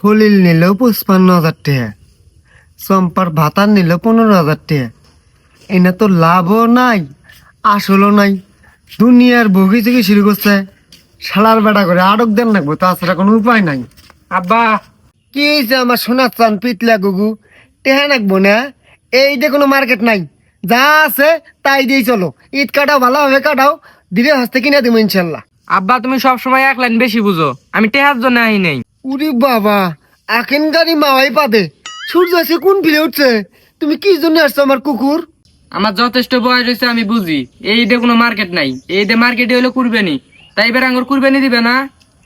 খলিল নিল 55,000 টাকা, চম্পার ভাতার নিল 15,000 টাকা। এনে তো লাভও নাই আসলও নাই। দুনিয়ার ভোগী থেকে শুরু করছে, শালার বেটা করে আটক দেন লাগবো, তাছাড়া কোনো উপায় নাই। আব্বা কি হয়েছে আমার সোনার চান পিতলা গুগু? টেহা নাকবো না, এইটা কোনো মার্কেট নাই, যা আছে তাই দিয়েই চলো। ঈদ কাটাও ভালোভাবে কাটাও, দিলে হাসতে কিনে দেবো ইনশাল্লাহ। আব্বা তুমি সব সময় এক লাইন বেশি বুঝো, আমি টেহার জন্য আহি নাই। উরি বাবা, এখনকারই মাওয়াই পাদে সূর্য আছে কোন ফিরে উঠছে। তুমি কি জন্য আসছো আমার কুকুর? আমার যথেষ্ট বয়স হয়েছে, আমি বুঝি এই ঈদে কোনো মার্কেট নাই। এই ঈদে মার্কেটে হলো কুরবানি, তাই এবার আঙ্গুর কুরবানি দিবে না?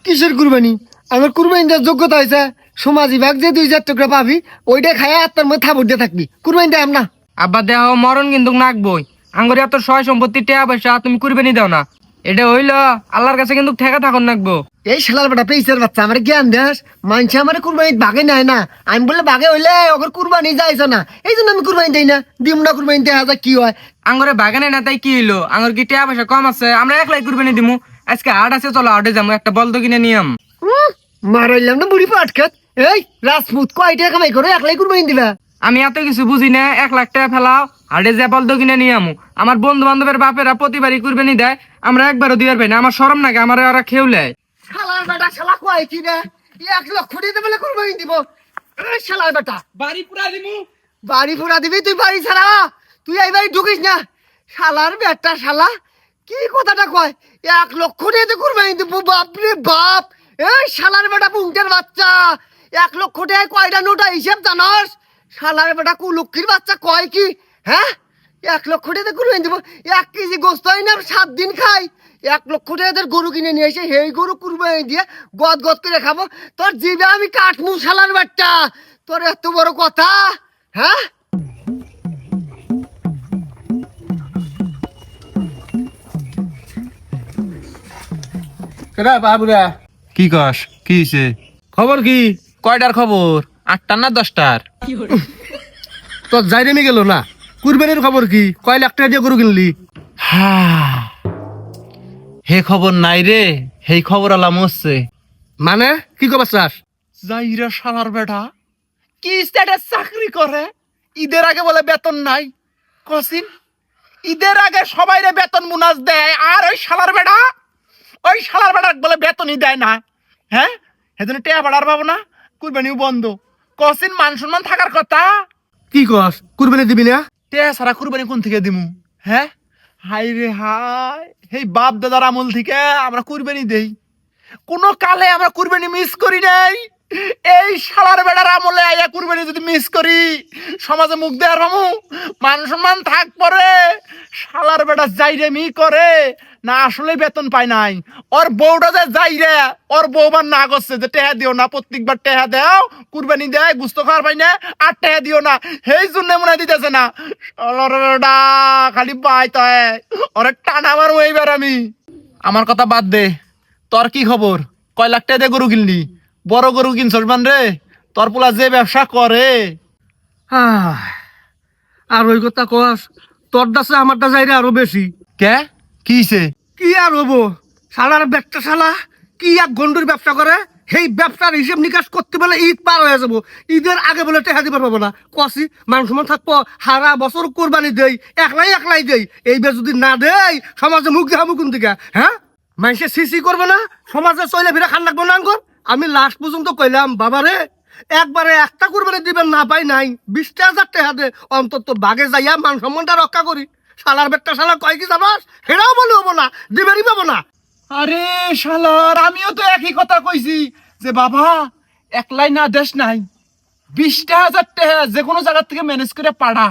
কিসের কুরবানি? আমার কুরবানি দেওয়ার যোগ্যতা হয়েছে, সমাজি ভাগ যে 2,000 টাকা পাবি, ওইটা খায়া আত্মার মধ্যে থাবর দিয়ে থাকবি, কুরবানি দেয় না। আব্বা দেহ মরণ কিন্তু নাকবই। আঙ্গুর এত সয় সম্পত্তি টেহা পয়সা তুমি কুরবানি দাও না, এটা হইল আল্লাহর কাছে কিন্তু ঠেকা থাকুন নাকবো। এই শালার বেটা পেইসের বাচ্চা আমার জ্ঞান দেশ, মানুষে আমার কুরবানি বাগে নেয় না। আমি বললে বাগে হইলে ওর কুরবানি যাইছে না, এই জন্য আমি কুরবানি দেই না। দিম না কুরবানি দেখা যায় কি হয়। আঙ্গুরে বাগানে না তাই কি হইলো? আঙ্গুর কি টেহা পয়সা কম আছে? আমরা একলাই কুরবানি দিমু। আজকে হাট আছে, চলো হাটে যাবো, একটা বলদ কিনে নিয়াম। মারাইলাম না বুড়ি পাট খেত। এই রাজপুত কয়টা কামাই করে একলাই কুরবানি দিবা? আমি এত কিছু বুঝি না, 1 লাখ টাকা ফেলাও, হাটে যে বলদ কিনে নিয়ে আমু। আমার বন্ধু বান্ধবের বাপেরা প্রতিবারই কুরবানি দেয়, আমরা একবারও দিবার পাই না। আমার শরম নাকি? আমার ওরা খেউলেয়। শালার বেটা শালা কয় কি রে? 1 লক্ষ দিতে বলে কুরবানি দিব? এই শালার বেটা বাড়ি পুরা দিমু। বাড়ি ফুরা দিবি তুই? বাড়ি ছাড়া তুই এই বাড়ি ঢুকিস না। শালার বেটা শালা কি কথাটা কয়? 1 লক্ষ দিয়ে কুরবানি দিব? বাপরে বাপ! এই শালার বেটা পুংটের বাচ্চা, 1 লক্ষ টাকায় কয়টা নোটা হিসেব জানস? শালার বেটা কুলুক্ষির বাচ্চা কয় কি? হ্যাঁ, 1 লক্ষ টাকা কুরবানি দিব? 1 কেজি গোস্ত হয় না 7 দিন খাই। 1 লক্ষ টাকাদের গরু কিনে নিয়ে এসে সেই গরু কুরবানি দিয়ে গদ গদ করে খাবো? তোর জিভে আমি কাটমু শালার বেটা, তোর এত বড় কথা? হ্যাঁ, বাবুরা কি কস? কি হইছে? খবর কি? কয়টার খবর? 8টার না 10টার? তোর যাই নেমে গেল না? কুরবানির খবর কি? কয় লাখ টাকা দিয়ে গরু কিনলি? হে খবর নাই রে, হেই খবর আলা মরছে। মানে কি খবর চাস? যাইরা শালার বেটা কি স্ট্যাটাস চাকরি করে, ঈদের আগে বলে বেতন নাই। কসিন ঈদের আগে সবাইরে বেতন মুনাজ দেয়, আর ওই শালার বেটা বলে বেতনই দেয় না। হ্যাঁ, সেজন্য টেয়া ভাড়ার পাবো না, কুরবানিও বন্ধ। কসিন মান সম্মান থাকার কথা। কি কস কুরবানি দিবি না? টেয়া সারা কুরবানি কোন থেকে দিমু? হ্যাঁ, হাই রে হাই, এই বাপ দাদার আমল থেকে আমরা কুরবানি দেই, কোনো কালে আমরা কুরবানি মিস করি নাই। এই শালার বেড়ার আমলে আইয়া কুরবানি যদি মিস করি, সমাজে মুখ দেওয়ার মামু মান সম্মান থাক পরে। শালার বেড়া যাই রে মি করে না, আসলে বেতন পায় নাই। ওর বউটা যে যাই রে, ওর বউবার না করছে যে টেহা দিও না, প্রত্যেকবার টেহা দেও, কুরবানি দেয়, গুস্ত খাওয়ার পাই না, আর টেহা দিও না, সেই জন্য মনে হয় দিতেছে না। শালার বেড়া খালি পাই তয় ওরে টানা মারু এইবার আমি। আমার কথা বাদ দে, তোর কি খবর? কয় লাখ টাকা দিয়ে গরু কিনলি? বড় গরু কিনছস মান রে, তোর পোলা যে ব্যবসা করে। আহ, আর ওই কথা কস? তোর দাসে আমারটা যাই রে আরো বেশি। কে কি হইছে? কি আর হবো? শালার ব্যবসা শালা কি এক গন্ডুর ব্যবসা করে, সেই ব্যবসার হিসেব নিকাশ করতে বলে ঈদ পার হয়ে যাবো, ঈদের আগে বলে টেহা দিবার পাবো না। কষি মানুষ সমান থাকবো, সারা বছর কোরবানি দেই, একলাই দেই, এইবার যদি না দেই সমাজে মুখ দেখাবো কোন দিকে? হ্যাঁ, মানুষে সিসি করবে না, সমাজে চলে ফিরে খান রাখবো না আঙ্গর? আমি লাস্ট পর্যন্ত কইলাম বাবা রে, একবারে একটা কুরবানি দিবেন না পাই নাই, 20,000 টাকা দে, অন্তত বাগে যাইয়া মান সম্মানটা রক্ষা করি। শালার বেটটা শালা কয় কি জানাস? সেটাও বলে হবো না, দিবেরই পাবো না। আরে শালার, আমিও তো একই কথা কইছি যে বাবা একলাই না দেশ নাই, 20,000 টাকা যে কোনো জায়গা থেকে ম্যানেজ করে পাড়া,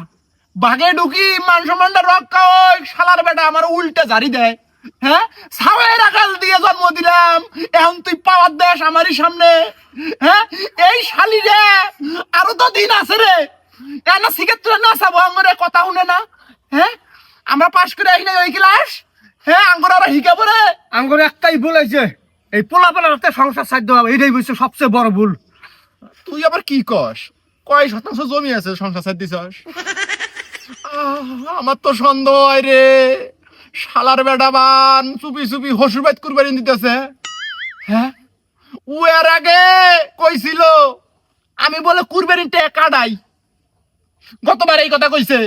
বাগে ঢুকি মান সম্মানটা রক্ষা হয়। শালার বেটা আমার উল্টা জারি দেয়। হ্যাঁ, সাওয়ের আকাল দিয়ে জন্ম দিলাম, এখন তুই পাওয়ার দেশ আমারই সামনে। হ্যাঁ, এই শালি রে আরো তো দিন আছে রে, এনা সিগারেট না চাবো আমার কথা শুনে না। হ্যাঁ, আমরা পাশ করে আই নাই ওই ক্লাস। হ্যাঁ, আঙ্গুর আর হিকাবো রে। আঙ্গুর একটাই ভুল হয়েছে, এই পোলা পেলাতে সংসার সাধ্য হবে, এটাই বুঝছে সবচেয়ে বড় ভুল। তুই আবার কি কস? কয় শতাংশ জমি আছে সংসার সাথ দিছস? আমার তো সন্দেহ হয় রে, শালার বেটা বান চুপি চুপি হসুর বাইত কুরবানি দিতেছে। হ্যাঁ, ও এর আগে কইছিল আমি বলে কুরবানির টাকা কাটাই। গতবার এই কথা কইছে,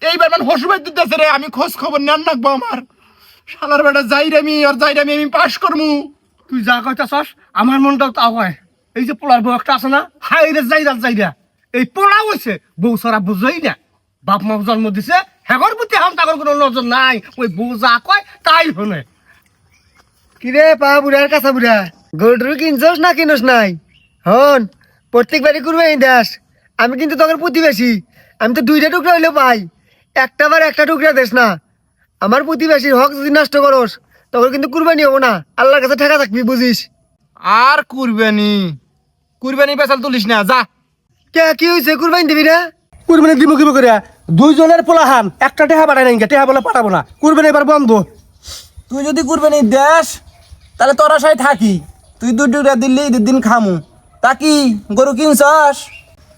এইবার মানে হসুবাই দিতেছে রে। আমি খোঁজ খবর নেন রাখবো আমার শালার বেটা যাইরামি আর যাইরামি আমি পাস করমু। তুই যা কইতাছস আমার মনটাও তাও হয়। এই যে পোলার বউ একটা আছে না, হাই রে যাইরা এই পোলা হইছে বউ সারা বুঝই না। বাপ মা জন্ম দিছে, হেগর প্রতি হাম তাগর কোনো নজর নাই। ওই বউ যা কয় তাই শুনে। কিরে পা বুড়ার কাছা বুড়া, গরুটরু কিনছস না কিনস নাই? হন প্রত্যেকবারই কুরবানি দাস, আমি কিন্তু তোকে প্রতিবেশী। আমি তো 2টা টুকরা হইলেও পাই, একটা বার একটা টুকরা দেস না। আমার প্রতিবেশীর হক যদি নষ্ট করস তখন কিন্তু কুরবানি হবো না, আল্লাহর কাছে ঠেকা থাকবি, বুঝিস? আর কুরবানি পেছাল তুলিস না, যা। কে কি হয়েছে, কুরবানি দিবি না? কুরবানি দিব কি করে? দুইজনের পোলাহান একটা টেহা বাড়াই নাই, টেহা বলে পাঠাবো না। কুরবানি এবার বন্ধ। তুই যদি কুরবানি দেস তাহলে তোরা সাই থাকি, তুই 2 টুকরা দিল্লি ঈদের দিন খামু। তা কি গরু কিনছস?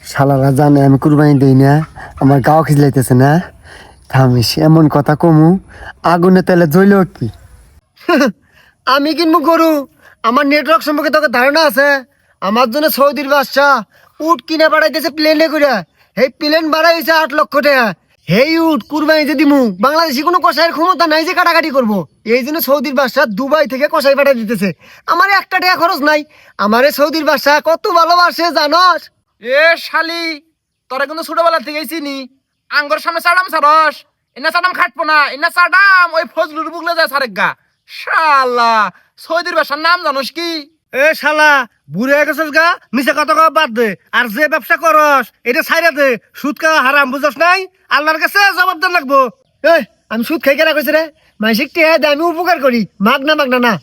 শালারা জানে আমি কুরবানি দেই না, আমার গাও খিজলাইতেছে না। থামিস, এমন কথা কমু আগুনে তেলে জ্বলে উঠবি। আমি কিনবো গরু? আমার নেটওয়ার্ক সম্পর্কে তোকে ধারণা আছে? আমার জন্য সৌদির বাদশা উট কিনে বাড়াইতেছে প্লেনে করে। এই প্লেন বাড়াই হয়েছে 8 লক্ষ টাকা। হেই উট কুরবানি যদি মু বাংলাদেশি কোনো কষাইয়ের ক্ষমতা নাই যে কাটাকাটি করব। এই জন্য সৌদির বাদশা দুবাই থেকে কষাই পাঠাই দিতেছে। আমার একটা টাকা খরচ নাই। আমারে সৌদির বাদশা কত ভালোবাসে জানস? এ শালি, তোরা কিন্তু ছোটবেলা থেকে চিনি। আঙ্গর সামনে চাডাম সারস, এনা চাডাম খাটবো না, এনা চাডাম ওই ফজলুর বুকলে যায় সারেক গা। শালা সৌদির বাসার নাম জানোস কি? এ শালা বুড়ে গেছিস গা, মিশে কথা কওয়া বাদ দে। আর যে ব্যবসা করস এটা ছাইরা দে। সুদ খাওয়া হারাম, বুঝছ নাই? আল্লাহর কাছে জবাব দেন লাগবো। এই আমি সুদ খাই কেনা কইছে রে? মানসিক টিয়া দে, আমি উপকার করি, মাগনা না।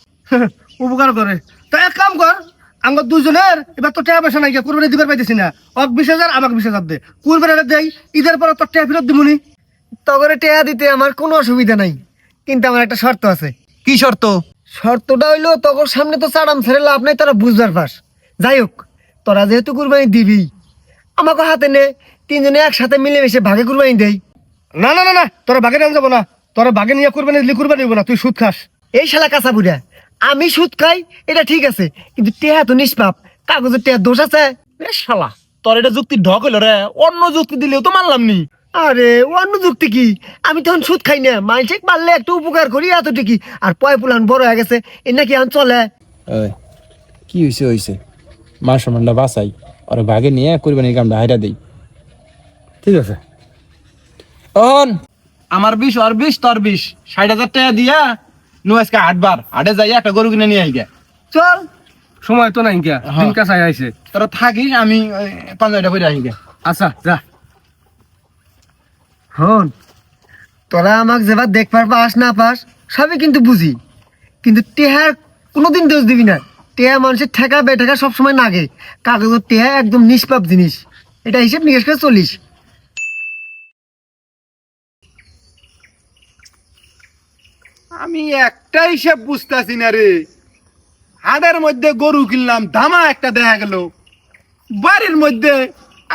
উপকার করে তো এক কাম কর, আমার দুজনের এবার তো টেহা পয়সা নাই, কুরবানি দিবার পাইতেছি না। 20,000 আমাকে 20,000 দে, কুরবানি দেই। ঈদের পরে তোর টেহা ফেরত দিবনি। তগরে টেয়া দিতে আমার কোনো অসুবিধা নাই, কিন্তু আমার একটা শর্ত আছে। কি শর্ত? শর্তটা হইলো তগর সামনে তো চাড়াম ছেড়ে লাভ নাই, তোরা বুঝবার পাস। যাই হোক, তোরা যেহেতু কুরবানি দিবি, আমাকে হাতে নে, 3 জনে একসাথে মিলেমিশে ভাগে কুরবানি দেই। না না না না, তোরা বাগে নিয়ে যাবো না। তোরা বাগে নিয়ে কুরবানি দিলে কুরবানি দিব না, তুই সুদ খাস। এই শালা কাঁচা বুড়া, আমি সুদ খাই এটা ঠিক আছে, কিন্তু টেহা তো নিষ্পাপ, কাগজের টেহার দোষ আছে। এ শালা, তোর এটা যুক্তি ঢক হইল রে। অন্য যুক্তি দিলেও তো মানলাম নি। আরে অন্য যুক্তি কি? আমি তখন সুদ খাই না, মানসিক পারলে একটু উপকার করি, এত ঠিকই। আর পয় পুলান বড় হয়ে গেছে, এ নাকি এখন চলে। কি হইছে মান সম্মানটা বাঁচাই, আর ভাগে নিয়ে কুরবানির কামটা হাইরা দেই। ঠিক আছে। অন আমার 20 আর 20 তোর 20, 60,000 টাকা দিয়া নু আজকে 8 বার হাটে যাই একটা গরু কিনে নিয়ে আইগে। চল। সময় তো নাই গিয়া, দিন কাছাই আইছে। তোরা থাকিস, আমি 5টা করে আইগে। আচ্ছা যা। হন, তোরা আমাকে যেবার দেখবার পাস না পাস সবই কিন্তু বুঝি, কিন্তু টেহার কোনোদিন দোষ দিবি না। টেহা মানুষের ঠেকা বেঠেকা সবসময় নাগে, কাগজের টেহা একদম নিষ্পাপ জিনিস, এটা হিসেব নিকেশ করে চলিস। আমি একটা হিসাব বুঝতেছি না রে। হাটের মধ্যে গরু কিনলাম, ধামা একটা দেখা গেল। বাড়ির মধ্যে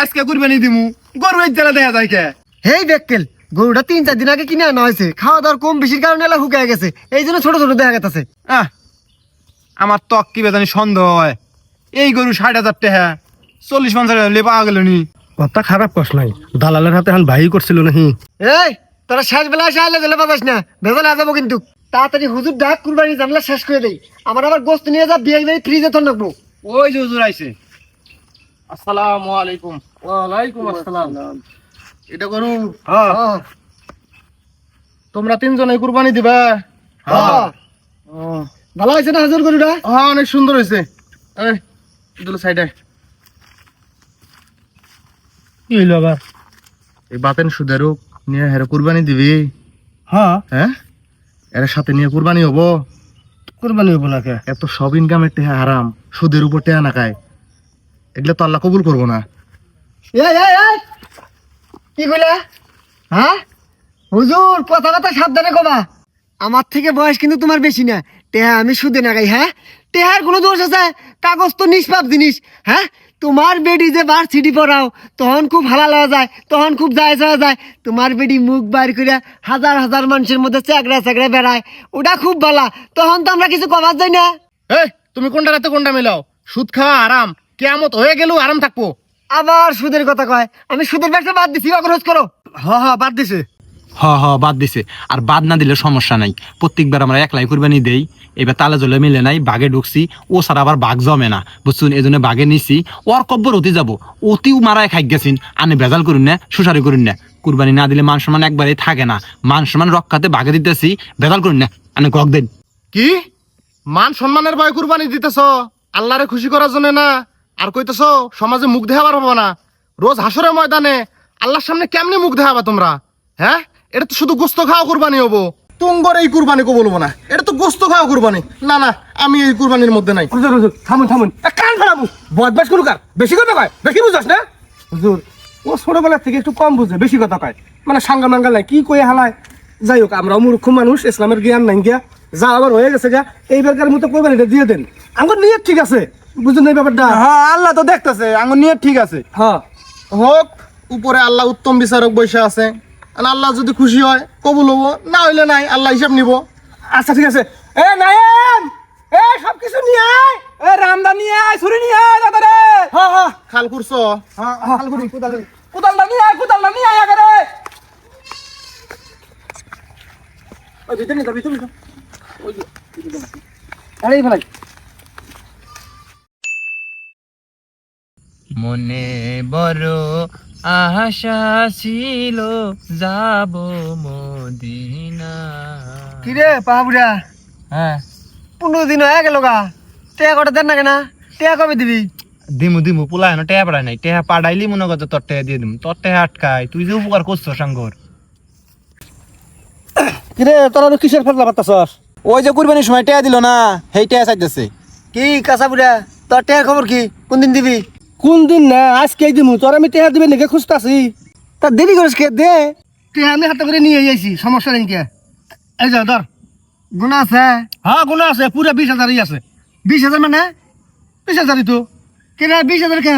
আজকে কুরবানি দিমু, গরু এক জায়গা দেখা যায় কে? হেই বেক্কেল, গরুটা 3-4 দিন আগে কিনে আনা হয়েছে, খাওয়া দাওয়ার কম বেশির কারণে এলা হুকায় গেছে, এই জন্য ছোট ছোট দেখা গেছে। আহ, আমার ত্বক কি বেদানি সন্দেহ হয়। এই গরু 60,000 টাকা 40-50 পাওয়া গেল নি। কথা খারাপ কস নাই, দালালের হাতে হান ভাই করছিল নাহি। এই তোরা শেষ বেলায় এসে আইলে জেলে বাজাস না, ভেজালে যাবো কিন্তু। তাড়াতাড়ি হুজুর ডাক, কুরবানি জানলা শেষ করে দেই। আমার আবার গোস্ত নিয়ে যা, বিয়ে বাড়ি ফ্রিজে তো রাখবো। ওই যে হুজুর আইছে। আসসালামু আলাইকুম। ওয়ালাইকুম আসসালাম। এটা গরু হ্যাঁ, তোমরা 3 জনে কুরবানি দিবা? হ্যাঁ, ভালো হয়েছে না হাজুর গরুটা? হ্যাঁ, অনেক সুন্দর হয়েছে। এই দুলো সাইডে কি হইলো আবার? এই বাতেন সুদেরও নিয়ে হেরে কুরবানি দিবি? হ্যাঁ, হ্যাঁ, এর সাথে নিয়ে কুরবানি হবো? কুরবানি হইব না কে? এত সব ইনকামের টেহা হারাম, সুদের উপর টেহা না খায়, এগুলো তো আল্লাহ কবুল করবো না। এই কি কইলা? হ্যাঁ হুজুর, কথা কথা সাবধানে কবা। আমার থেকে বয়স কিন্তু তোমার বেশি না, টেহা আমি সুদে না গাই। হ্যাঁ, টেহার কোনো দোষ আছে? কাগজ তো নিষ্পাপ জিনিস। হ্যাঁ, তোমার বেডি যে ভার্সিটি পড়াও তখন খুব হালাল হওয়া যায়, তখন খুব জায়জ হওয়া যায়। তোমার বেডি মুখ বাইর করে হাজার হাজার মানুষের মধ্যে চ্যাকড়া চ্যাকড়া বেড়ায়, ওটা খুব ভালা, তখন তো আমরা কিছু কবার যাই না। এই তুমি কোনটা রাতে কোনটা মিলাও? সুদ খাওয়া হারাম, কিয়ামত হয়ে গেলেও আরাম থাকবো। আবার সুদের কথা কয়, আমি সুদের ব্যবসা বাদ দিছি, অগ্রজ করো। বাদ দিছে। বাদ দিছে। আর বাদ না দিলে সমস্যা নাই, প্রত্যেকবার আমরা একলাই কুরবানি দেই, এবার তালে জলে মিলে নাই, বাঘে ঢুকছি, ও ছাড়া আবার বাঘ জমে না বুঝছুন, এই জন্য বাঘে নিছি। ওর কব্বর অতি যাব, অতিও মারায় খাই গেছিন, আনে ভেজাল করুন না, সুসারি করুন না। কুরবানি না দিলে মান সম্মান একবারেই থাকে না, মান সম্মান রক্ষাতে বাঘে দিতেছি, ভেজাল করুন না, আনে গক দেন। কি মান সম্মানের ভয় কুরবানি দিতেছ? আল্লাহরে খুশি করার জন্য না? আর কইতেছ সমাজে মুখ দেখাবার পাবো না? রোজ হাসরের ময়দানে আল্লাহর সামনে কেমনে মুখ দেখাবা তোমরা? হ্যাঁ, এটা তো শুধু গোস্ত খাওয়া কুরবানি হবো। তুঙ্গর এই কুরবানি কো বলবো না, এটা তো গোস্ত খাওয়া কুরবানি। না না, আমি এই কুরবানির মধ্যে নাই। হুজুর হুজুর থামুন, কান ফেলাবো, বদমাস কোনো কার, বেশি কথা কয়, বেশি বুঝাস না হুজুর। ও ছোটবেলার থেকে একটু কম বুঝে, বেশি কথা কয়, মানে সাঙ্গা মাঙ্গা নাই, কি কয়ে হালায়। যাই হোক, আমরা মূর্খ মানুষ, ইসলামের জ্ঞান নাই গিয়া, যা আবার হয়ে গেছে গা, এইবারকার মতো কোরবানিটা দিয়ে দেন। আমার নিয়ে ঠিক আছে, বুঝলেন এই ব্যাপারটা? হ্যাঁ, আল্লাহ তো দেখতেছে, আঙ্গুর নিয়ে ঠিক আছে। হ্যাঁ, হোক, উপরে আল্লাহ উত্তম বিচারক বসে আছে। আর আল্লাহ যদি খুশি হয় কবুল হবো, না হইলে নাই, আল্লাহ হিসাব নিব। আচ্ছা ঠিক আছে। এ নায়েম, এ সব কিছু নিয়ে আয়, এ রামদা নিয়ে আয়, ছুরি নিয়ে আয় দাদারে। হ্যাঁ খাল করছ? কোদালটা নিয়ে আয় আগে। মনে বড় আশা ছিল যাব মদিনা। কিরে পাহাবুড়া, হ্যাঁ 15 দিন হয়ে গেল গা, টেয়া কটা দেন না কেনা? টেয়া কবে দিবি? দিমু পোলা হেন টেহা পাড়াই নাই, টেহা পাড়াইলি মনে করতো তোর টেহা দিয়ে দিম, তোর টেহা আটকায়, তুই যে উপকার করছো সাঙ্গর। কিরে তোরা কিসের ফেলা পারতাছস? ওই যে কুরবানির সময় টেহা দিল না, সেই টেহা চাইতেছে। কি কাঁচা বুড়া, তোর টেয়ার খবর কি? কোন দিন দিবি? কোন দিন না, আজকেই দিমু। তোর আমি টেহা দিবে নাকি খুঁজতাছি? তা দেরি করিস কে? দে। টেহা আমি হাতে করে নিয়ে যাইছি, সমস্যা নেই কে। এই যা ধর। গুণা আছে? হ্যাঁ গুণা আছে, পুরা 20,000ই আছে। 20,000 মানে? 20,000ই তো। কেনা 20,000 কে?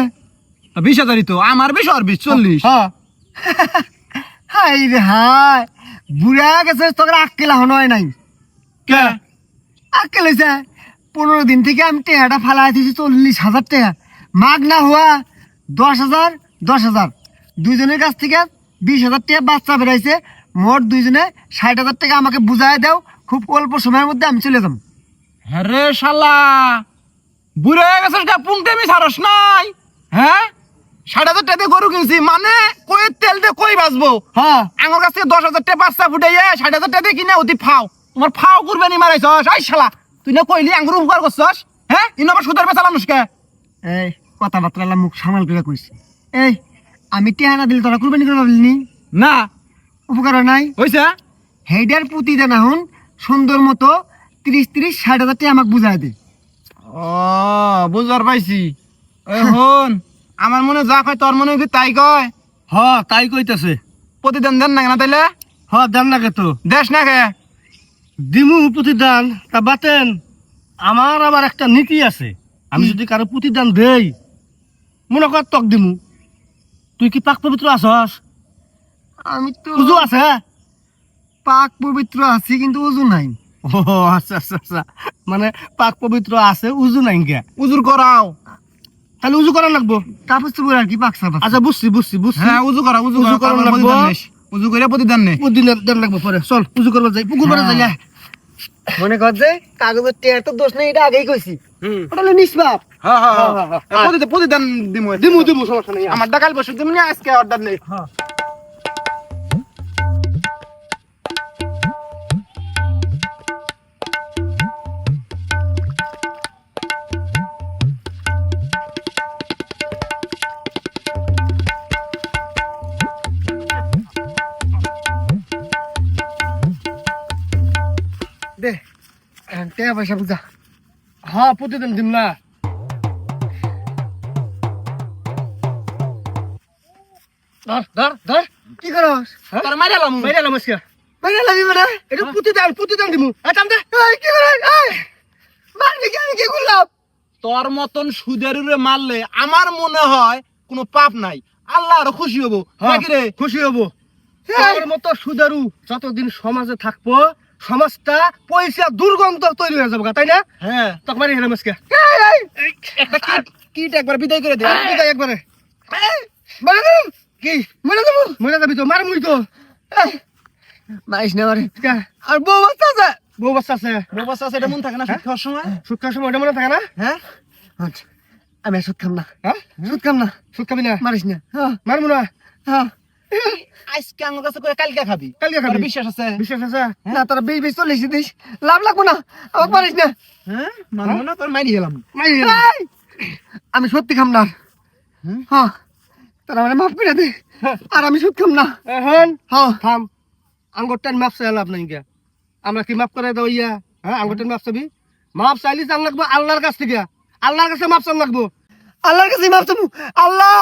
20,000ই তো, আমার 20 আর 20 40। হ্যাঁ হাই রে হাই, বুড়া গেছে, তোর আক্কেলা হন হয় নাই। কে? আক্কেল হয়েছে। 15 দিন থেকে আমি টেহাটা ফালাই দিয়েছি 40,000 টাকা। মাগ না হওয়া 10,000 10,000, দুইজনের কাছ থেকে 20,000 টাকা বাচ্চা বেড়াইছে। মোট দুইজনে 60,000 টাকা আমাকে বুঝাই দাও, খুব অল্প সময়ের মধ্যে আমি চলে যাবো। হ্যাঁ রে শালা, বুড়ে হয়ে গেছিস গা, পুংটেমি ছাড়স নাই? হ্যাঁ 60,000 টাকা দিয়ে গরু কিনছি, মানে কই তেল দিয়ে কই বাঁচবো? হ্যাঁ, আমার কাছ থেকে 10,000 টাকা বাচ্চা ফুটাইয়ে 60,000 টাকা দিয়ে কিনে অতি ফাও। তোমার ফাও কুরবানি মারাইছস? আই শালা, তুই না কইলি আঙ্গুর উপকার করছস? হ্যাঁ ইনো আবার সুদের বেচাল মানুষকে। এই কথাবার্তা মুখ সামাল করে কইছি। এই আমি টেহা না দিলে তোরা কুরবানি করে পাবলিনি? না উপকার হয় নাই? হইছে? হেইডার প্রতিদান এখন সুন্দর মতো 30-60,000 টাকা আমাকে বুঝাই দে। ও বুঝবার পাইছি। ওই হন, আমার মনে যা কয় তোর মনে কি তাই কয়? হ্যাঁ তাই কইতাছে। প্রতিদান দেন না কেন তাইলে? হ্যাঁ দেন লাগে তো। দেশ না কে? দিমু প্রতিদান, তা বাতেন আমার আবার একটা নীতি আছে। আমি যদি কারো প্রতিদান দেই, মনে কর তক দিমু, তুই কি পাক পবিত্র আছস? আমি তো উজু আছে? পাক পবিত্র আছি, কিন্তু ওজু নাই। ও আচ্ছা আচ্ছা আচ্ছা, মানে পাক পবিত্র আছে, উজু নাই কে? উজুর করাও। তাহলে উজু করা লাগবো। তারপর তো আর কি পাক সাপ আছে। আচ্ছা বুঝছি। হ্যাঁ উজু করা, উজু উজু করা, করা তারপর লাগবো। প্রতিদান নেস। উজু করে প্রতিদান নে। প্রতিদিন দেন লাগবো। পরে চল উজু করবা যাই, পুকুর পাড়ে যাই। আয়। মনে কর যে কাগজের টেয়ার তো দোষ নেই, এটা আগেই কইছি। ওটা হলো নিষ্পাপ। হ্যাঁ প্রতিদান দিমু। দিমু সমস্যা নেই। আমার ডাকাল বসে তুমি আজকে অর্ডার নেই। দে টেয়া পয়সা বুঝা। হ্যাঁ প্রতিদিন দিম না। ধর ধর ধর। কি করস? তোর মাইরালাম। বাইরে আজকে মানে লাগি মানে এটা প্রতিদান দিমু। টান দে। এই কি করে? এই মারবি কি? আমি কি করলাম? তোর মতন সুদেরুরে মারলে আমার মনে হয় কোনো পাপ নাই, আল্লাহ আরো খুশি হবো নাকি রে? খুশি হবো। তোর মতো সুদারু যতদিন সমাজে থাকবো, সমাজটা পয়সা দুর্গন্ধ তৈরি হয়ে যাবো, তাই না? হ্যাঁ তখন মারি হেলাম আজকে। এই, এই, একটা কিট একবার বিদায় করে দে বিদায় একবারে মারা দেবো কি মারা দেবো মরে যাবি তো মার মুই তো মারিস না মারে কা, আর বউ বাচ্চা আছে বউ বাচ্চা আছে বাবা আছে এটা মন থাকে না সুদ খাওয়ার সময় সুদ খাওয়ার সময় ওটা মনে থাকে না হ্যাঁ আচ্ছা, আমি আর সুদ খাম না হ্যাঁ সুদ খাম না সুদ খাবি না মারিস না হ্যাঁ মারবো না হ্যাঁ আজকে আমার কাছে কই কালকে খাবি কালকে খাবি তোর বিশ্বাস আছে বিশ্বাস আছে না তোরা বেশ বেশ চলে এসেছিস লাভ লাগবো না আমাকে মারিস না হ্যাঁ মানবো না তোর মাইরি গেলাম মারি এই! আমি সত্যি খাম না হ্যাঁ তোরা মানে মাফ করে দে আর আমি সুদ খাম না এখন হ্যাঁ থাম আঙ্গুরটার মাপ চাই লাভ নাই গিয়া আমরা কি মাপ করে দাও ইয়া হ্যাঁ আঙ্গুরটার মাপ চাবি মাপ চাইলি চান লাগবো আল্লাহর কাছ থেকে আল্লাহর কাছে মাপ চান লাগবো আল্লাহর কাছে মাফ চাবো আল্লাহ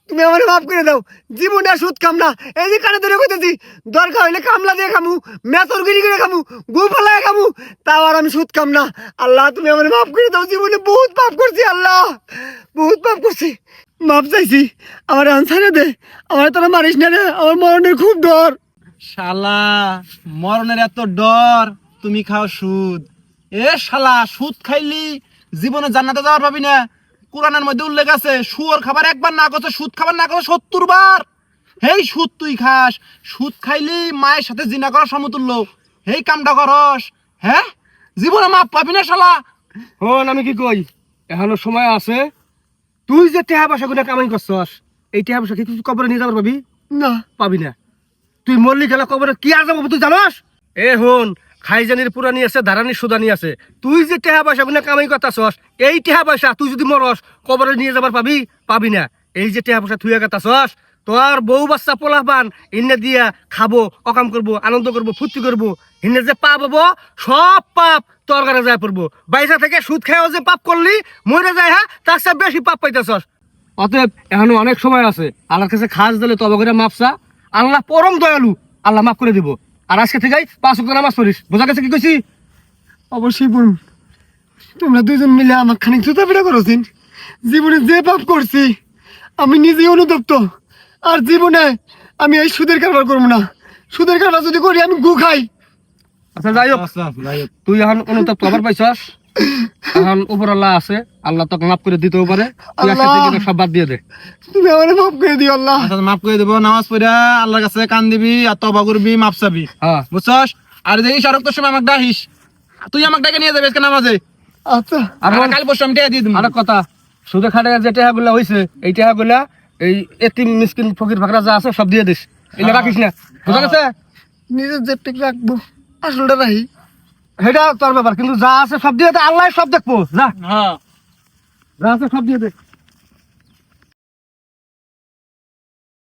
তুমি আমার মাফ করে দাও জীবনে আর সুদ খাম না এই যে কানে ধরে কইতেছি দরকার হইলে কামলা দিয়ে খামু মেতরগিরি করে খামু গু ফলায় খামু তাও আর আমি সুদ খাম না আল্লাহ তুমি আমার মাফ করে দাও জীবনে বহুত পাপ করছি আল্লাহ বহুত পাপ করছি মাফ চাইছি আমার আনসারে দে আমার তোরা মারিস না রে আমার মরণের খুব ডর শালা মরণের এত ডর তুমি খাও সুদ এ শালা সুদ খাইলি জীবনে জান্নাতে যাওয়ার পাবি না কোরআনের মধ্যে উল্লেখ আছে সুর খাবার একবার না করছে সুদ খাবার না করছে 70 বার হেই সুদ তুই খাস সুদ খাইলি মায়ের সাথে জিনা করার সমতুল্য হেই কামটা করস হ্যাঁ জীবনে মাপ পাবি না শালা হন আমি কি কই এখনো সময় আছে তুই যে টেহা পয়সা গুলো কামাই করছস এই টেহা পয়সা কি তুই কবরে নিয়ে যাবার পাবি না পাবি না তুই মল্লি খেলা কবরে কি আর যাবো তুই জানস এ হন খাইজানির পুরানি আছে ধারানির সুদানি আছে তুই যে টেহা পয়সা গুলো কামাই করতাছস এই টেহা পয়সা তুই যদি মরস কবরে নিয়ে যাবার পাবি পাবি না এই যে টেহা পয়সা তুই কাতাছস তোর বউ বাচ্চা পোলা পান ইন্নে দিয়া খাবো অকাম করবো আনন্দ করবো ফুর্তি করবো ইন্নে যে পাপ হবো সব পাপ তোর ঘরে যায় পড়বো বাইসা থেকে সুদ খাইও যে পাপ করলি মরে যায় হ্যাঁ তার চেয়ে বেশি পাপ পাইতেছস অতএব এখনো অনেক সময় আছে আল্লাহর কাছে খাস দিলে তবে করে মাপসা আল্লাহ পরম দয়ালু আল্লাহ মাফ করে দিব আর আজকে থেকে 5 ওয়াক্ত নামাজ পড়িস বোঝা গেছে কি কইছি অবশ্যই বলুন তোমরা দুজন মিলে আমার খানিক জুতা পিটা করেছেন জীবনে যে পাপ করছি আমি নিজেই অনুতপ্ত আর জীবনে আমি এই সুদের কারবার করবো না সুদের কারবার যদি করি আমি গু খাই আচ্ছা যাই হোক তুই এখন অনুতপ্ত আবার পাইছস এখন উপর আল্লাহ আছে আল্লাহ তোকে মাফ করে দিতেও পারে তুই আজকে আল্লাহ। থেকে সব বাদ দিয়ে দে তুমি আমার মাফ করে দিও আল্লাহ আচ্ছা মাফ করে দেবো নামাজ পড়া আল্লাহর কাছে কান দিবি আর তবা করবি মাপ চাবি হ্যাঁ বুঝছস আর দেখিস আর তোর সময় আমাকে ডাকিস তুই আমাকে ডাকে নিয়ে যাবি আজকে নামাজে আচ্ছা আর আর কাল পরশু আমি টেয়া দিয়ে দিবো আর কথা সুদে খাটে যে টেহাগুলা হয়েছে এই টেহাগুলা এই এতিম মিসকিন ফকির ফাকরা যা আছে সব দিয়ে দিস এগুলো রাখিস না বুঝা গেছে নিজের জেবটিক রাখবো আসলটা রাহি সেটা তোর ব্যাপার কিন্তু যা আছে সব দিয়ে দে আল্লাহ সব দেখবো যা হ্যাঁ যা আছে সব দিয়ে দে